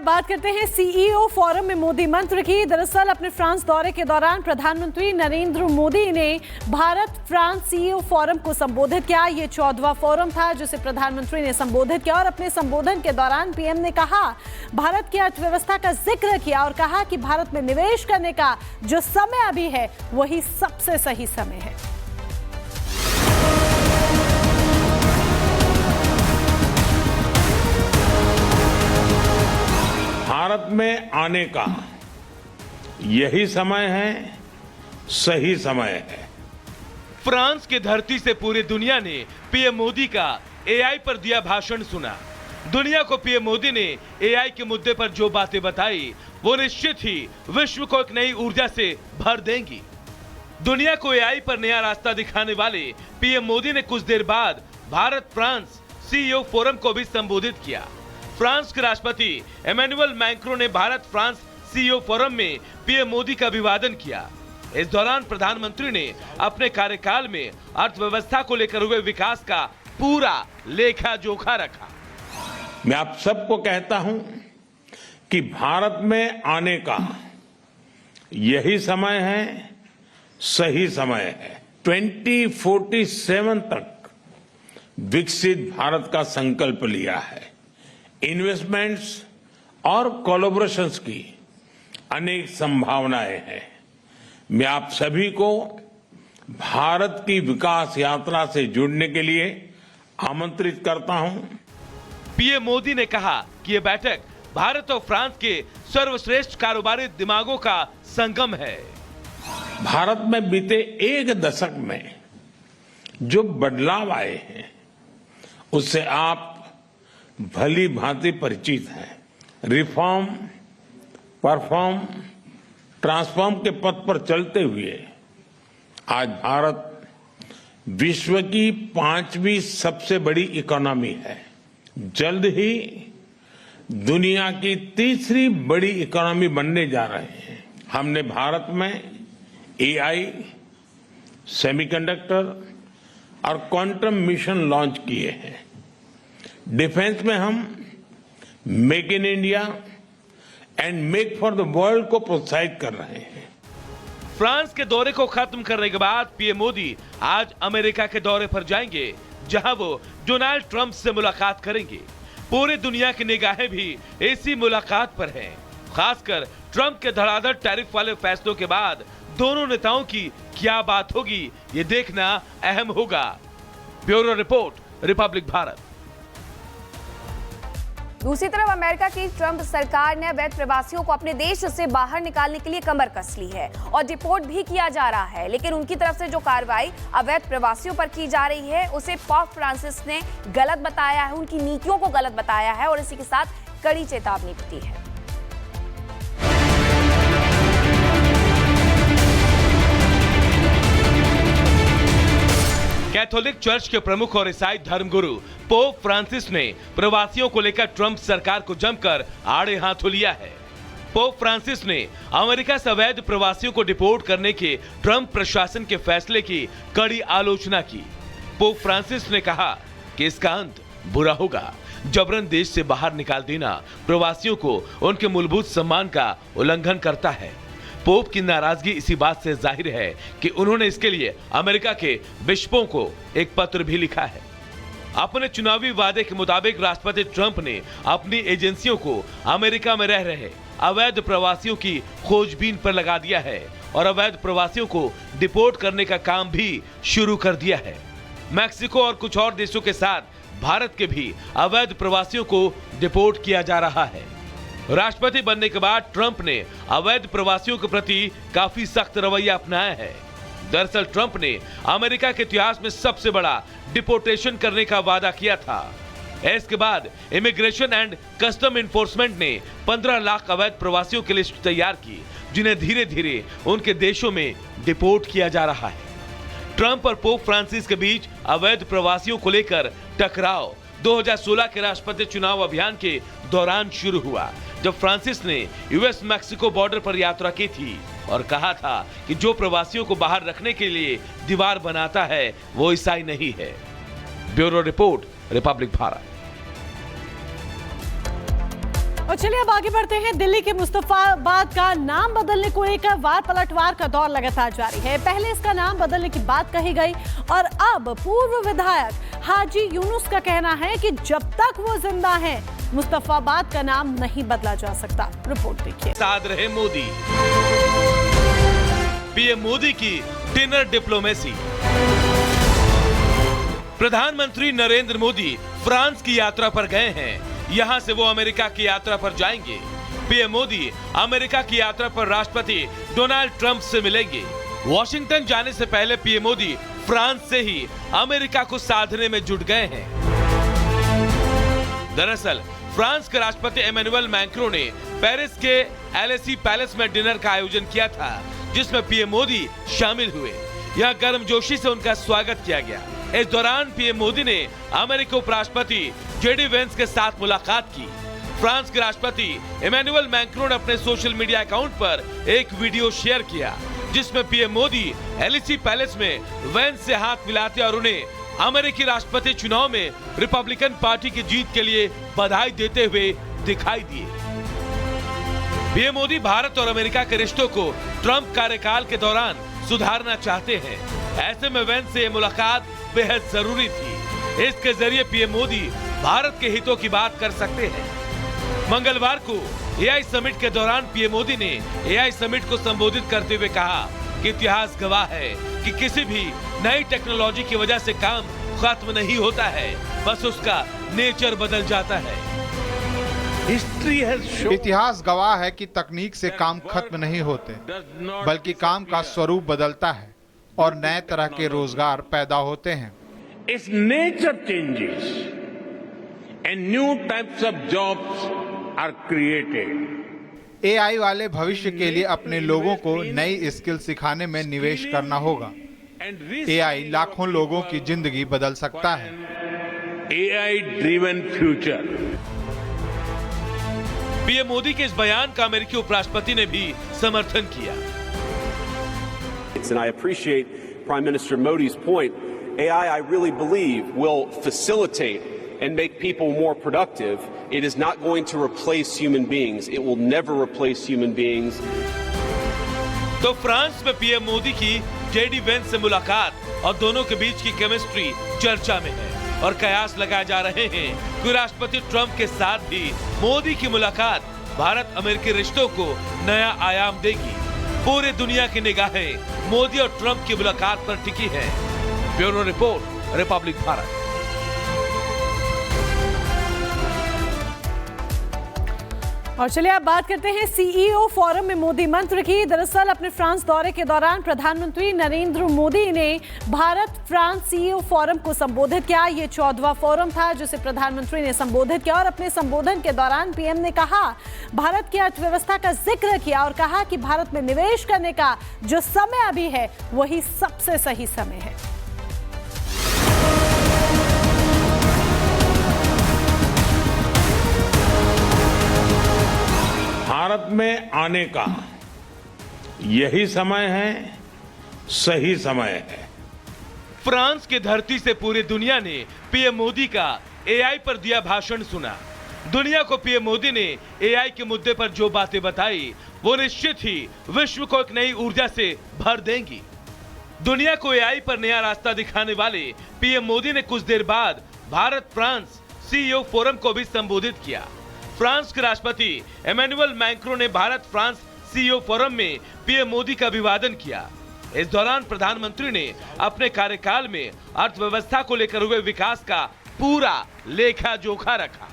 बात करते हैं सीईओ फोरम में मोदी मंत्र की। दरअसल अपने फ्रांस दौरे के दौरान प्रधानमंत्री नरेंद्र मोदी ने भारत फ्रांस सीईओ फोरम को संबोधित किया। ये 14वां फोरम था जिसे प्रधानमंत्री ने संबोधित किया और अपने संबोधन के दौरान पीएम ने कहा, भारत की अर्थव्यवस्था का जिक्र किया और कहा कि भारत में निवेश करने का जो समय अभी है वही सबसे सही समय है। भारत में आने का यही समय है, सही समय है। फ्रांस की धरती से पूरी दुनिया ने पीएम मोदी का एआई पर दिया भाषण सुना। दुनिया को पीएम मोदी ने एआई के मुद्दे पर जो बातें बताई वो निश्चित ही विश्व को एक नई ऊर्जा से भर देंगी। दुनिया को एआई पर नया रास्ता दिखाने वाले पीएम मोदी ने कुछ देर बाद भारत फ्रांस सीईओ फोरम को भी संबोधित किया। फ्रांस के राष्ट्रपति इमैनुअल मैक्रों ने भारत फ्रांस सीईओ फोरम में पीएम मोदी का अभिवादन किया। इस दौरान प्रधानमंत्री ने अपने कार्यकाल में अर्थव्यवस्था को लेकर हुए विकास का पूरा लेखा जोखा रखा। मैं आप सबको कहता हूं कि भारत में आने का यही समय है, सही समय है। 2047 तक विकसित भारत का संकल्प लिया है। इन्वेस्टमेंट्स और कोलैबोरेशंस की अनेक संभावनाएं हैं। मैं आप सभी को भारत की विकास यात्रा से जुड़ने के लिए आमंत्रित करता हूं। पीएम मोदी ने कहा कि यह बैठक भारत और फ्रांस के सर्वश्रेष्ठ कारोबारी दिमागों का संगम है। भारत में बीते एक दशक में जो बदलाव आए हैं उससे आप भली भांति परिचित हैं। रिफॉर्म, परफॉर्म, ट्रांसफॉर्म के पथ पर चलते हुए आज भारत विश्व की 5वीं सबसे बड़ी इकोनॉमी है। जल्द ही दुनिया की 3री बड़ी इकोनॉमी बनने जा रहे हैं। हमने भारत में एआई, सेमीकंडक्टर और क्वांटम मिशन लॉन्च किए हैं। डिफेंस में हम make in India and make for the world को प्रोत्साहित कर रहे हैं। फ्रांस के दौरे को खत्म करने के बाद पीएम मोदी आज अमेरिका के दौरे पर जाएंगे, जहां वो डोनाल्ड ट्रंप से मुलाकात करेंगे। पूरी दुनिया की निगाहें भी इसी मुलाकात पर हैं। खासकर ट्रंप के धड़ाधड़ टैरिफ वाले फैसलों के बाद दोनों नेताओं की क्या बात होगी, ये देखना अहम होगा। Bureau report, Republic Bharat. दूसरी तरफ अमेरिका की ट्रंप सरकार ने अवैध प्रवासियों को अपने देश से बाहर निकालने के लिए कमर कस ली है और डिपोर्ट भी किया जा रहा है। लेकिन उनकी तरफ से जो कार्रवाई अवैध प्रवासियों पर की जा रही है उसे पोप फ्रांसिस ने गलत बताया है, उनकी नीतियों को गलत बताया है और इसी के साथ कड़ी चेतावनी दी है। कैथोलिक चर्च के प्रमुख और ईसाई धर्मगुरु पोप फ्रांसिस ने प्रवासियों को लेकर ट्रंप सरकार को जमकर आड़े हाथों लिया है। पोप फ्रांसिस ने अमेरिका से अवैध प्रवासियों को डिपोर्ट करने के ट्रंप प्रशासन के फैसले की कड़ी आलोचना की। पोप फ्रांसिस ने कहा कि इसका अंत बुरा होगा। जबरन देश से बाहर निकाल देना प्रवासियों को उनके मूलभूत सम्मान का उल्लंघन करता है। पोप की नाराजगी इसी बात से जाहिर है कि उन्होंने इसके लिए अमेरिका के बिशपों को एक पत्र भी लिखा है। अपने चुनावी वादे के मुताबिक राष्ट्रपति ट्रंप ने अपनी एजेंसियों को अमेरिका में रह रहे अवैध प्रवासियों की खोजबीन पर लगा दिया है और अवैध प्रवासियों को डिपोर्ट करने का काम भी शुरू कर दिया है। मैक्सिको और कुछ और देशों के साथ भारत के भी अवैध प्रवासियों को डिपोर्ट किया जा रहा है। राष्ट्रपति बनने के बाद ट्रंप ने अवैध प्रवासियों के प्रति काफी सख्त रवैया अपनाया है। दरअसल ट्रंप ने अमेरिका के इतिहास में सबसे बड़ा डिपोर्टेशन करने का वादा किया था। इसके बाद इमिग्रेशन एंड कस्टम इन्फोर्समेंट ने 15 लाख अवैध प्रवासियों की लिस्ट तैयार की, जिन्हें धीरे धीरे उनके देशों में डिपोर्ट किया जा रहा है। ट्रंप और पोप फ्रांसिस के बीच अवैध प्रवासियों को लेकर टकराव 2016 के राष्ट्रपति चुनाव अभियान के दौरान शुरू हुआ, जब फ्रांसिस ने यूएस मैक्सिको बॉर्डर पर यात्रा की थी और कहा था कि जो प्रवासियों को बाहर रखने के लिए दीवार बनाता है वो ईसाई नहीं है। Bureau report, Republic Bharat. और चलिए अब आगे बढ़ते हैं। दिल्ली के मुस्तफाबाद का नाम बदलने को लेकर वार पलटवार का दौर लगातार जारी है। पहले इसका नाम बदलने की बात कही गई और अब पूर्व विधायक हाजी यूनुस का कहना है कि जब तक वो जिंदा हैं, मुस्तफाबाद का नाम नहीं बदला जा सकता। रिपोर्ट देखिए। साथ रहे मोदी। पीएम मोदी की डिनर डिप्लोमेसी। प्रधानमंत्री नरेंद्र मोदी फ्रांस की यात्रा पर गए हैं। यहां से वो अमेरिका की यात्रा पर जाएंगे। पीएम मोदी अमेरिका की यात्रा पर राष्ट्रपति डोनाल्ड ट्रंप से मिलेंगे। वॉशिंगटन जाने से पहले पीएम मोदी फ्रांस से ही अमेरिका को साधने में जुट गए हैं। दरअसल फ्रांस के राष्ट्रपति इमैनुअल मैक्रों ने पेरिस के एलएसी पैलेस में डिनर का आयोजन किया था, जिसमें पीएम मोदी शामिल हुए। यहां गर्मजोशी से उनका स्वागत किया गया। इस दौरान पीएम मोदी ने अमेरिकी उपराष्ट्रपति जेडी वेंस के साथ मुलाकात की। फ्रांस के राष्ट्रपति इमैनुअल मैक्रों ने अपने सोशल मीडिया अकाउंट पर एक वीडियो शेयर किया, जिसमें पीएम मोदी एलएसी पैलेस में वेंस से हाथ मिलाते और उन्हें अमेरिकी राष्ट्रपति चुनाव में रिपब्लिकन पार्टी की जीत के लिए बधाई देते हुए दिखाई दिए। पीएम मोदी भारत और अमेरिका के रिश्तों को ट्रंप कार्यकाल के दौरान सुधारना चाहते हैं। ऐसे में वेंस से मुलाकात बेहद जरूरी थी। इसके जरिए पीएम मोदी भारत के हितों की बात कर सकते हैं। मंगलवार को एआई समिट के दौरान पीएम मोदी ने एआई समिट को संबोधित करते हुए कहा कि इतिहास गवाह है कि किसी भी नई टेक्नोलॉजी की वजह से काम खत्म नहीं होता है, बस उसका नेचर बदल जाता है। इतिहास गवाह है कि तकनीक से काम खत्म नहीं होते, बल्कि काम का स्वरूप बदलता है और नए तरह के रोजगार पैदा होते हैं। Its nature changes and new types of jobs are created. AI वाले भविष्य के लिए अपने लोगों को नई स्किल सिखाने में निवेश करना होगा। एआई लाखों लोगों की जिंदगी बदल सकता है। AI driven future. PM Modi के इस बयान का अमेरिकी उपराष्ट्रपति ने भी समर्थन किया। And I appreciate Prime Minister Modi's point. AI, I really believe, will facilitate and make people more productive. It is not going to replace human beings. It will never replace human beings. तो France में PM Modi की JD Vance से मुलाकात और दोनों के बीच की chemistry चर्चा में है और कयास लगाए जा रहे हैं कि राष्ट्रपति ट्रंप के साथ भी मोदी की मुलाकात भारत अमेरिकी रिश्तों को नया आयाम देगी। पूरी दुनिया की निगाहें मोदी और ट्रंप की मुलाकात पर टिकी है। Bureau report, Republic Bharat. और चलिए अब बात करते हैं सीईओ फोरम में मोदी मंत्र की। दरअसल अपने फ्रांस दौरे के दौरान प्रधानमंत्री नरेंद्र मोदी ने भारत फ्रांस सीईओ फोरम को संबोधित किया। ये 14वां फोरम था जिसे प्रधानमंत्री ने संबोधित किया और अपने संबोधन के दौरान पीएम ने कहा, भारत की अर्थव्यवस्था का जिक्र किया और कहा कि भारत में निवेश करने का जो समय अभी है वही सबसे सही समय है। भारत में आने का यही समय है, सही समय है। फ्रांस की धरती से पूरी दुनिया ने पीएम मोदी का एआई पर दिया भाषण सुना। दुनिया को पीएम मोदी ने एआई के मुद्दे पर जो बातें बताई वो निश्चित ही विश्व को एक नई ऊर्जा से भर देंगी। दुनिया को एआई पर नया रास्ता दिखाने वाले पीएम मोदी ने कुछ देर बाद भारत फ्रांस सीईओ फोरम को भी संबोधित किया। फ्रांस के राष्ट्रपति इमैनुअल मैक्रों ने भारत फ्रांस सीईओ फोरम में पीएम मोदी का अभिवादन किया। इस दौरान प्रधानमंत्री ने अपने कार्यकाल में अर्थव्यवस्था को लेकर हुए विकास का पूरा लेखा जोखा रखा।